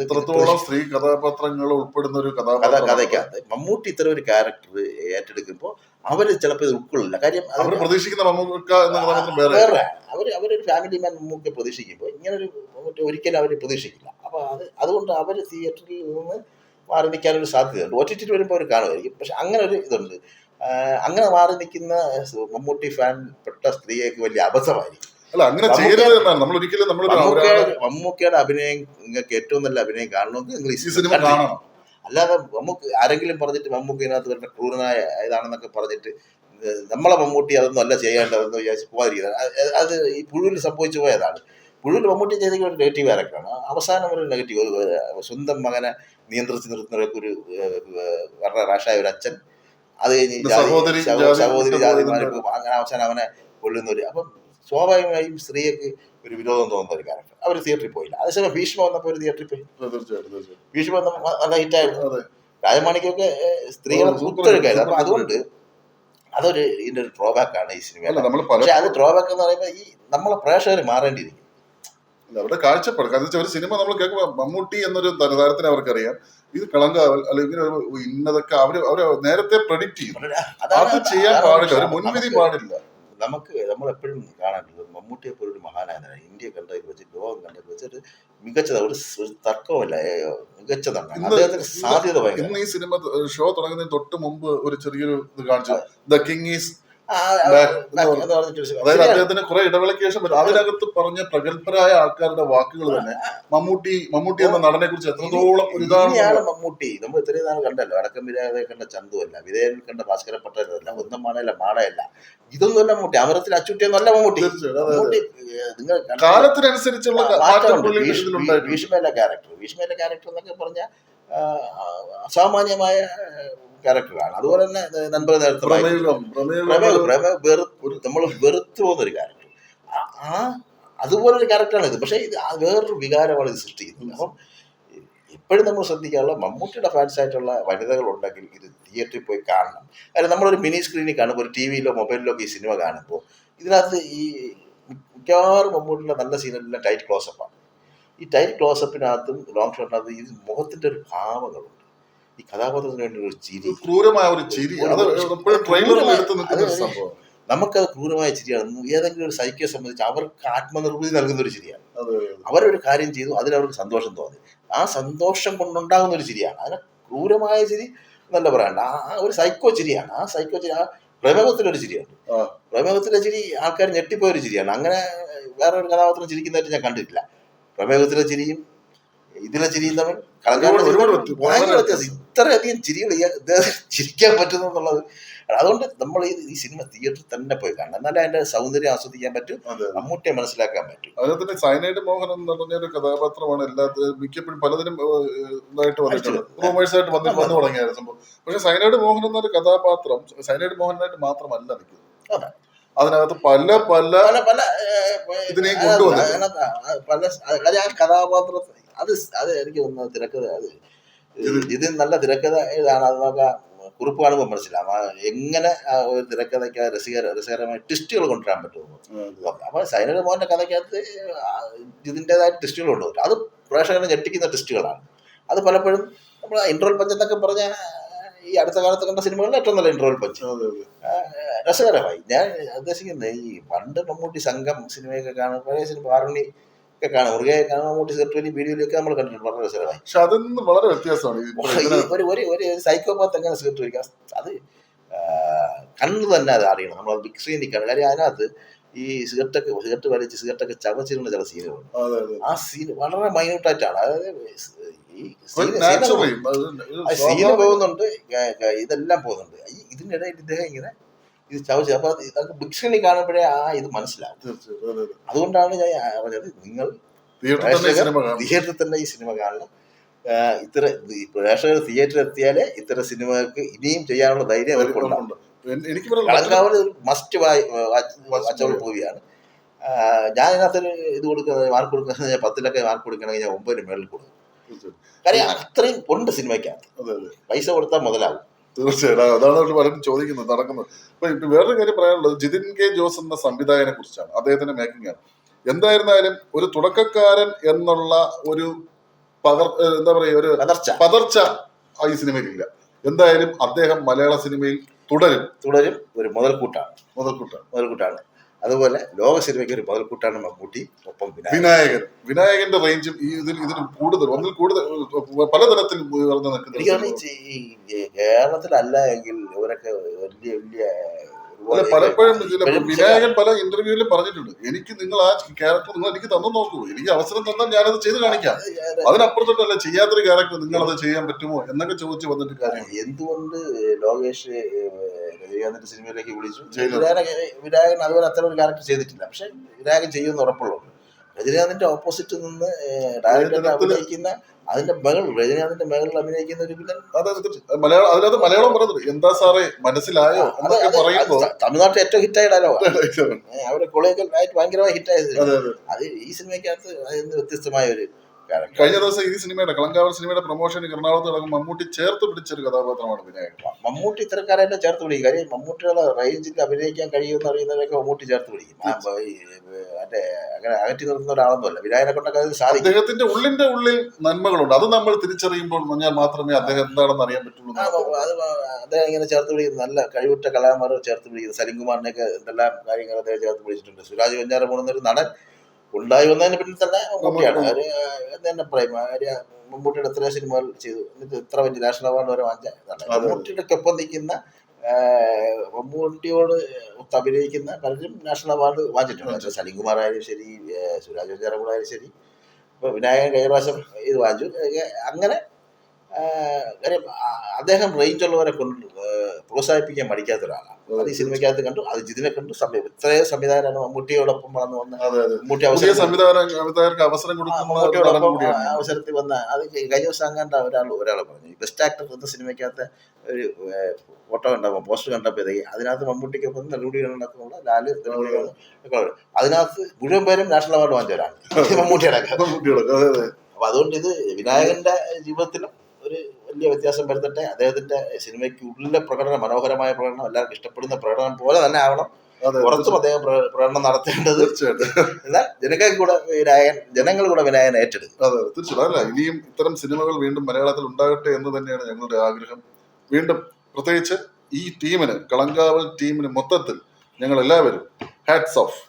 ഇത്രത്തോളം സ്ത്രീ കഥാപാത്രങ്ങൾ ഉൾപ്പെടുന്ന ഒരു കഥയ്ക്കകത്ത് മമ്മൂട്ടി ഇത്ര ഒരു ക്യാരക്ടർ ഏറ്റെടുക്കുമ്പോൾ അവര് ചിലപ്പോൾ ഇത് ഉൾക്കൊള്ളില്ല. കാര്യം അവർ പ്രതീക്ഷിക്കുന്ന അവരൊരു ഫാമിലി മാൻ മമ്മൂക്കെ പ്രതീക്ഷിക്കുമ്പോൾ ഇങ്ങനൊരു മമ്മൂട്ടി ഒരിക്കലും അവർ പ്രതീക്ഷിക്കില്ല. അപ്പോൾ അതുകൊണ്ട് അവർ തിയേറ്ററിൽ നിന്ന് മാറി നിൽക്കാനൊരു സാധ്യതയുണ്ട്. OTT വരുമ്പോൾ അവർ കാണുമായിരിക്കും. പക്ഷെ അങ്ങനെ ഒരു ഇതുണ്ട്. അങ്ങനെ മാറി നിൽക്കുന്ന മമ്മൂട്ടി ഫാൻ പെട്ട സ്ത്രീയൊക്കെ വലിയ അബദ്ധമായിരിക്കും. മമ്മൂക്കയുടെ അഭിനയം നിങ്ങൾക്ക് ഏറ്റവും നല്ല അഭിനയം കാണണമെങ്കിൽ നിങ്ങൾ ഈ സിനിമ കാണണം. അല്ലാതെ മമ്മൂക്ക് ആരെങ്കിലും പറഞ്ഞിട്ട് മമ്മൂക്ക് ഇതിനകത്ത് വരുന്ന ക്രൂരനായ ഇതാണെന്നൊക്കെ പറഞ്ഞിട്ട് നമ്മളെ മമ്മൂട്ടി അതൊന്നും അല്ല ചെയ്യേണ്ടതെന്ന് വിചാരിച്ച് പോകാതിരിക്കുന്നത്. അത് ഈ പുഴുവിൽ സംഭവിച്ചു പോയതാണ്. പുഴുവിൽ മമ്മൂട്ടി ചെയ്തെങ്കിൽ ഒരു നെഗറ്റീവ് ക്യാരക്ടറാണ്. അവസാനം ഒരു നെഗറ്റീവ്, സ്വന്തം മകനെ നിയന്ത്രിച്ച് നിർത്തുന്നവർക്ക് ഒരു വളരെ റാഷായ ഒരു അച്ഛൻ, അത് കഴിഞ്ഞ് സഹോദരി ജാതിമാർ അങ്ങനെ അവസാനം അവനെ കൊല്ലുന്നവര്. അപ്പം സ്വാഭാവികമായും സ്ത്രീക്ക് ഒരു വിരോധം തോന്നുന്ന ഒരു ക്യാരക്ടർ. അവർ തിയേറ്ററിൽ പോയില്ല. അതേസമയം ഭീഷ്മ വന്നപ്പോൾ ഒരു തിയേറ്ററിൽ പോയി. ഭീഷ്മ വന്ന നല്ല ഹിറ്റായിരുന്നു. രാജമാണിക്കൊക്കെ സ്ത്രീകളെ കൂത്തൊഴുക്കായിരുന്നു. അപ്പൊ അതുകൊണ്ട് അതൊരു ഇതിന്റെ ഒരു ഡ്രോബാക്ക് ആണ് ഈ സിനിമ. പക്ഷെ അത് ഡ്രോബാക്ക് എന്ന് പറയുമ്പോൾ ഈ നമ്മളെ പ്രേക്ഷകർ മാറേണ്ടിയിരിക്കും. അവരുടെ കാഴ്ചപ്പാട്. കാരണം ഒരു സിനിമ നമ്മൾ കേൾക്കുമ്പോൾ മമ്മൂട്ടി എന്നൊരു താരത്തിനെ അവർക്കറിയാം. ഇത് കളങ്കാവൽ അല്ലെങ്കിൽ ഇന്നതൊക്കെ അവര് നേരത്തെ പ്രെഡിക്റ്റ് ചെയ്യും. അത് ചെയ്യാൻ പാടില്ല, ഒരു മുൻവിധി പാടില്ല. നമ്മളെപ്പോഴും കാണാറുള്ളത് മമ്മൂട്ടിയെ പോലൊരു മഹാനായ നടൻ, ഇന്ത്യ കണ്ടതിൽ വെച്ച് ലോകം കണ്ടതിൽ വെച്ചിട്ട് മികച്ചത്, ഒരു തർക്കവുമില്ല, മികച്ചതാണ്. അദ്ദേഹത്തിന് സാധ്യത ഭയങ്കര. ഇന്ന് ഈ സിനിമ ഷോ തുടങ്ങുന്നതിന് തൊട്ട് മുമ്പ് ഒരു ചെറിയൊരു ഇത് കാണിച്ചു, ദ കിങ് ഈസ് അതായത് അദ്ദേഹത്തിന് കുറെ ഇടവേളയ്ക്ക് ശേഷം വരും. അതിനകത്ത് പറഞ്ഞ പ്രഗത്ഭരായ ആൾക്കാരുടെ വാക്കുകൾ തന്നെ മമ്മൂട്ടി എന്ന നടനെ കുറിച്ച് എത്രത്തോളം ഒരു ഇതാണ്. മമ്മൂട്ടി നമ്മൾ ഇത്രയും നാൾ കണ്ടല്ലോ, അടക്കം വിരാതെ കണ്ട ചന്തുവല്ല, വിധേയനിൽ കണ്ട ഭാസ്കര പട്ടേലല്ല, ഒന്നും മാണയല്ല, മാടയല്ല, ഇതൊന്നുമല്ല മമ്മൂട്ടി. അമരത്തിൽ അച്ചുട്ടിയൊന്നല്ല മമ്മൂട്ടി. നിങ്ങൾ കാലത്തിനനുസരിച്ചുള്ള ഭീഷ്മയിലെ ക്യാരക്ടർ എന്നൊക്കെ പറഞ്ഞ അസാമാന്യമായ ക്യാരക്ടറാണ്. അതുപോലെ തന്നെ നൻപത് നേരത്തെ നമ്മൾ വെറുത്തു പോകുന്നൊരു ക്യാരക്ടർ, അതുപോലൊരു ക്യാരക്ടറാണ് ഇത്. പക്ഷേ ഇത് വേറൊരു വികാരമാണ് ഇത് സൃഷ്ടിക്കുന്നത്. അപ്പം എപ്പോഴും നമ്മൾ ശ്രദ്ധിക്കാനുള്ള മമ്മൂട്ടിയുടെ ഫാൻസ് ആയിട്ടുള്ള വനിതകളുണ്ടെങ്കിൽ ഇത് തിയേറ്ററിൽ പോയി കാണണം. കാരണം നമ്മളൊരു മിനി സ്ക്രീനിൽ കാണുമ്പോൾ, ഒരു ടി വിയിലോ മൊബൈലിലോ ഒക്കെ ഈ സിനിമ കാണുമ്പോൾ ഇതിനകത്ത് ഈ മിക്കവാറും മമ്മൂട്ടിയുടെ നല്ല സീനെല്ലാം ടൈറ്റ് ക്ലോസപ്പാണ്. ഈ ടൈറ്റ് ക്ലോസപ്പിനകത്തും ലോങ് ഷോട്ടിനകത്തും ഈ മുഖത്തിൻ്റെ ഒരു ഭാവങ്ങളുണ്ട്, ഈ കഥാപാത്രത്തിന് വേണ്ടി ഒരു ചിരി, ക്രൂരമായ ഒരു ചിരി, നമുക്കത് ക്രൂരമായ ചിരിയാണ്. ഏതെങ്കിലും ഒരു സൈക്കോയെ സംബന്ധിച്ച് അവർക്ക് ആത്മനിർവൃതി നൽകുന്ന ഒരു ചിരിയാണ്. അവരൊരു കാര്യം ചെയ്തു, അതിലവർക്ക് സന്തോഷം തോന്നി, ആ സന്തോഷം കൊണ്ടുണ്ടാകുന്ന ഒരു ചിരിയാണ്. അതിനെ ക്രൂരമായ ചിരി എന്നല്ല പറയണ്ട, ആ ഒരു സൈക്കോ ചിരിയാണ്. ആ സൈക്കോ ചിരി, ആ പ്രമേഹത്തിലൊരു ചിരിയാണ്. പ്രമേഹത്തിലെ ചിരി ആൾക്കാർ ഞെട്ടിപ്പോയൊരു ചിരിയാണ്. അങ്ങനെ വേറെ ഒരു കഥാപാത്രം ചിരിക്കുന്നതായിട്ട് ഞാൻ കണ്ടിട്ടില്ല. പ്രമേഹത്തിലെ ചിരിയും ഇതിലെ ചിരിയും തമ്മിൽ ഭയങ്കര വ്യത്യാസം. ഇത്രയധികം ചിരികൾ ചിരിക്കാൻ പറ്റുന്നു എന്നുള്ളത്. അതുകൊണ്ട് നമ്മൾ ഈ സിനിമ തിയേറ്ററിൽ തന്നെ പോയി കാണണം, എന്നാലേ അതിന്റെ സൗന്ദര്യം ആസ്വദിക്കാൻ പറ്റും, മമ്മൂട്ടിയെ മനസ്സിലാക്കാൻ പറ്റും. അതുപോലെ തന്നെ സൈനൈഡ് മോഹൻ എന്ന് പറഞ്ഞൊരു കഥാപാത്രമാണ് മിക്കപ്പോഴും പലതിനും ഇതായിട്ട് വന്നിട്ടുണ്ട്, റൂമേഴ്സായിട്ട് വന്നു തുടങ്ങിയായിരുന്നു സംഭവം. പക്ഷെ സൈനൈഡ് മോഹൻ എന്നൊരു കഥാപാത്രം സൈനൈഡ് മോഹനായിട്ട് മാത്രമല്ല നിൽക്കുന്നത്, അതിനകത്ത് പല പല പല ഇതിനെയും കൊണ്ടുവന്നു പല കഥാപാത്രത്തെ. അത് എനിക്ക് തോന്നുന്നത് തിരക്കഥ, ഇത് നല്ല തിരക്കഥ ഇതാണ്. അത് നോക്കാം, കുറിപ്പ് കാണുമ്പോൾ മനസ്സിലാവും എങ്ങനെ ഒരു തിരക്കഥയ്ക്ക് രസകരമായ ട്വിസ്റ്റുകൾ കൊണ്ടുവരാൻ പറ്റുമോ. അപ്പൊ സൈനൈഡ് മോഹന്റെ കഥയ്ക്കകത്ത് ഇതിൻ്റെതായ ട്വിസ്റ്റുകൾ കൊണ്ടുവരും. അത് പ്രേക്ഷകരെ ഞെട്ടിക്കുന്ന ട്വിസ്റ്റുകളാണ്. അത് പലപ്പോഴും നമ്മൾ ഇന്റർവൽ പഞ്ച് എന്നൊക്കെ പറഞ്ഞ ഈ അടുത്ത കാലത്ത് കണ്ട സിനിമകളിൽ ഏറ്റവും നല്ല ഇന്റർവൽ പഞ്ച്, രസകരമായി. ഞാൻ ഉദ്ദേശിക്കുന്നത് ഈ പണ്ട് മമ്മൂട്ടി സംഘം സിനിമയൊക്കെ കാണും, പഴയ സിനിമ ആറുണി ഒക്കെ കാണും, മുറുകയെ കാണും, മമ്മൂട്ടി സെർട്ടുവലി വീഡിയോയിലൊക്കെ നമ്മൾ കണ്ടിട്ടുണ്ട്, വളരെ രസകരമായി. പക്ഷെ അതൊന്നും വളരെ വ്യത്യാസമാണ്. ഒരു സൈക്കോപാത്ത് എങ്ങനെ സിഗരറ്റ് വലിക്കാം, അത് കണ്ണു തന്നെ അത് അറിയണം, നമ്മൾ ബിഗ് സ്ക്രീനിൽ കാണും. കാര്യം അതിനകത്ത് ഈ സിഗരറ്റ് വലിച്ച് സിഗരറ്റൊക്കെ ചവച്ചിരുന്ന ചില സീനുകളുണ്ട്. ആ സീൻ വളരെ മൈന്യൂട്ടായിട്ടാണ്, അതായത് ഈ സീന് പോകുന്നുണ്ട്, ഇതെല്ലാം പോകുന്നുണ്ട്. ഇതിനിടയിൽ ഇദ്ദേഹം ഇങ്ങനെ ഇത് ചവച്ച്, അപ്പൊ ഇതൊക്കെ ബിഗ് സ്ക്രീനിൽ കാണുമ്പോഴേ ഇത് മനസ്സിലാവും. അതുകൊണ്ടാണ് ഞാൻ പറഞ്ഞത്, നിങ്ങൾ തിയേറ്ററിൽ തന്നെ ഈ സിനിമ കാണണം. ഇത്ര പ്രേക്ഷകർ തിയേറ്ററിൽ എത്തിയാലേ ഇത്തരം സിനിമകൾക്ക് ഇനിയും ചെയ്യാനുള്ള ധൈര്യം അവർക്കുണ്ടാവും. കളങ്കാവൽ ഒരു മസ്റ്റ് വാച്ചബിൾ മൂവിയാണ്. ഞാൻ ഇതിനകത്ത് ഇത് കൊടുക്കുന്നത്, മാർക്ക് കൊടുക്കുന്നത്, 10 മാർക്ക് കൊടുക്കണമെങ്കിൽ ഞാൻ 9 മേളിൽ കൊടുക്കും. കാര്യം അത്രയും ഉണ്ട് സിനിമയ്ക്കകത്ത്, പൈസ കൊടുത്താൽ മുതലാവും. തീർച്ചയായിട്ടും അതാണ് പലരും ചോദിക്കുന്നത്, നടക്കുന്നത്. ഇപ്പൊ വേറൊരു കാര്യം പറയാനുള്ളത് ജിതിൻ കെ ജോസ് എന്ന സംവിധായകനെ കുറിച്ചാണ്. അദ്ദേഹത്തിന്റെ മേക്കിംഗ് ആണ്. എന്തായിരുന്നാലും ഒരു തുടക്കക്കാരൻ എന്നുള്ള ഒരു എന്താ പറയുക, ഒരു പതർച്ച ഈ സിനിമയിലില്ല. എന്തായാലും അദ്ദേഹം മലയാള സിനിമയിൽ തുടരും ഒരു മുതൽക്കൂട്ടാണ്. അതുപോലെ ലോക സിനിമയ്ക്ക് ഒരു മുതൽക്കൂട്ടാണ് മമ്മൂട്ടി. ഒപ്പം വിനായകന്റെ റേഞ്ചും ഇതിന് കൂടുതൽ പലതരത്തിൽ ഉയർന്നു നിൽക്കുന്നത്. കേരളത്തിലല്ല എങ്കിൽ ഇവരൊക്കെ വലിയ വലിയ പലപ്പോഴും വിനായകൻ പല ഇന്റർവ്യൂവിലും പറഞ്ഞിട്ടുണ്ട്, എനിക്ക് നിങ്ങൾ ആ ക്യാരക്ടർ നിങ്ങൾ എനിക്ക് തന്നു നോക്കൂ, എനിക്ക് അവസരം തന്നാൽ ഞാനത് ചെയ്ത് കാണിക്കാം, അതിനപ്പുറത്തോട്ടല്ല ചെയ്യാത്തൊരു ക്യാരക്ടർ നിങ്ങൾ അത് ചെയ്യാൻ പറ്റുമോ എന്നൊക്കെ ചോദിച്ച് വന്നിട്ട് കാര്യം. എന്തുകൊണ്ട് ലോകേഷ് രജനീകാന്തിന്റെ സിനിമയിലേക്ക് വിളിച്ചു? വിനായകൻ അതുപോലെ അത്ര ഒരു ക്യാരക്ടർ ചെയ്തിട്ടില്ല, പക്ഷെ വിനായകൻ ചെയ്യുമെന്ന് ഉറപ്പുള്ളൂ. രജനീകാന്തിന്റെ ഓപ്പോസിറ്റ് നിന്ന് ഡയറക്ടർ അഭിനയിക്കുന്ന, അതിന്റെ രജനീകാന്തിന്റെ മകളിൽ അഭിനയിക്കുന്ന ഒരു വില്ലൻ, അതിനകത്ത് മലയാളം പറഞ്ഞത് എന്താ സാറേ മനസ്സിലായോ എന്നൊക്കെ പറയുമ്പോ തമിഴ്നാട്ടിൽ ഏറ്റവും ഹിറ്റായ ഡയലോഗാണ്. അവരെ കൊളേജായിട്ട് ഭയങ്കരമായി ഹിറ്റായത്. അത് ഈ സിനിമയ്ക്കകത്ത് അതിന് വ്യത്യസ്തമായ ഒരു ക്യാരക്ടർ. കഴിഞ്ഞ ദിവസം ഈ സിനിമയുടെ കളങ്കാവൽ സിനിമയുടെ പ്രൊമോഷൻ എറണാകുളത്ത് നടക്കും മമ്മൂട്ടി ചേർത്ത് പിടിച്ചൊരു കഥാപാത്രമാണ് വിനായകൻ. മമ്മൂട്ടി ഇത്തരക്കാരെ ചേർത്ത് പിടിക്കും. കാര്യം മമ്മൂട്ടിയുടെ റേഞ്ചിൽ അഭിനയിക്കാൻ കഴിയുമെന്ന് അറിയുന്നവരൊക്കെ മമ്മൂട്ടി ചേർത്ത് പിടിക്കും. മറ്റേ അങ്ങനെ അകറ്റി നിർത്തുന്ന ഒരാളൊന്നുമല്ല. വിനായകനെ കൊണ്ടൊക്കെ അത് സാധിക്കും. അദ്ദേഹത്തിന്റെ ഉള്ളിന്റെ ഉള്ളിൽ നന്മകളുണ്ട്. അത് നമ്മൾ തിരിച്ചറിയുമ്പോൾ പറഞ്ഞാൽ മാത്രമേ അദ്ദേഹം എന്താണെന്ന് അറിയാൻ പറ്റുള്ളൂ. അത് അദ്ദേഹം ഇങ്ങനെ ചേർത്ത് പിടിക്കുന്നു. നല്ല കഴിവുറ്റ കലാകാരന്മാരെ ചേർത്ത് പിടിക്കുന്നു. സലിംകുമാറിനെയൊക്കെ എന്തെല്ലാം കാര്യങ്ങൾ അദ്ദേഹം ചേർത്ത് പിടിച്ചിട്ടുണ്ട്. സുരാജ് വെഞ്ഞാറമൂട് എന്നൊരു നടൻ ഉണ്ടായി വന്നതിന് പിന്നിൽ തന്നെ മമ്മൂട്ടിയാണ്. ഒരു എന്താ പറയുക, മമ്മൂട്ടിയുടെ എത്ര സിനിമകൾ ചെയ്തു, എന്നിട്ട് ഇത്ര വലിയ നാഷണൽ അവാർഡ് വരെ വാങ്ങിച്ച ഇതാണ്. മമ്മൂട്ടിയുടെ ഒപ്പം നിൽക്കുന്ന മമ്മൂട്ടിയോട് അഭിനയിക്കുന്ന പലരും നാഷണൽ അവാർഡ് വാങ്ങിച്ചിട്ടുണ്ട്. സലിംകുമാർ ആയാലും ശരി, സുരാജ് വെഞ്ഞാറമൂട് ആയാലും ശരി, ഇപ്പോൾ വിനായകൻ കഴിഞ്ഞ പ്രാവശ്യം ഇത് വാങ്ങിച്ചു. അങ്ങനെ കാര്യം അദ്ദേഹം റേഞ്ചുള്ളവരെ കൊണ്ട് പ്രോത്സാഹിപ്പിക്കാൻ മടിക്കാത്ത ഒരാളാണ്. അത് ഈ സിനിമയ്ക്കകത്ത് കണ്ടു. അത് ജിതിനെ കണ്ടു. ഇത്രയും സംവിധായകരാണ് മമ്മൂട്ടിയോടൊപ്പം വളർന്നു വന്ന. മമ്മൂട്ടി മമ്മൂട്ടിയോടൊപ്പം അവസരത്തിൽ വന്ന. അത് കഴിഞ്ഞ ദിവസം അങ്ങാണ്ട ഒരാളെ പറഞ്ഞു, ബെസ്റ്റ് ആക്ടർ എന്ന സിനിമയ്ക്കകത്ത് ഒരു ഫോട്ടോ കണ്ടപ്പോൾ, പോസ്റ്റർ കണ്ടപ്പോഴത്തേക്ക് അതിനകത്ത് മമ്മൂട്ടിക്കൊപ്പം നെടുമുടികളുള്ള ലാല് അതിനകത്ത് മുഴുവൻ പേരും നാഷണൽ അവാർഡ് വാങ്ങിച്ചവരാണ് മമ്മൂട്ടിയുടെ. അപ്പൊ അതുകൊണ്ട് ഇത് വിനായകന്റെ ജീവിതത്തിലും ഒരു വലിയ വ്യത്യാസം വരുത്തട്ടെ. അദ്ദേഹത്തിന്റെ സിനിമയ്ക്ക് ഉള്ളിലെ പ്രകടനം, മനോഹരമായ പ്രകടനം, എല്ലാവർക്കും ഇഷ്ടപ്പെടുന്ന പ്രകടനം പോലെ തന്നെ ആവണം. പുറത്തും അദ്ദേഹം പ്രകടനം നടത്തേണ്ടത്. എന്നാൽ ജനങ്ങൾ കൂടെ വിനായകൻ ഏറ്റെടുക്കും. അതെ, തീർച്ചയായിട്ടും. അല്ല, ഇനിയും ഇത്തരം സിനിമകൾ വീണ്ടും മലയാളത്തിൽ ഉണ്ടാകട്ടെ എന്ന് തന്നെയാണ് ഞങ്ങളുടെ ആഗ്രഹം. വീണ്ടും പ്രത്യേകിച്ച് ഈ ടീമിന്, കളങ്കാവൽ ടീമിന് മൊത്തത്തിൽ ഞങ്ങൾ എല്ലാവരും ഹാറ്റ്സ് ഓഫ്.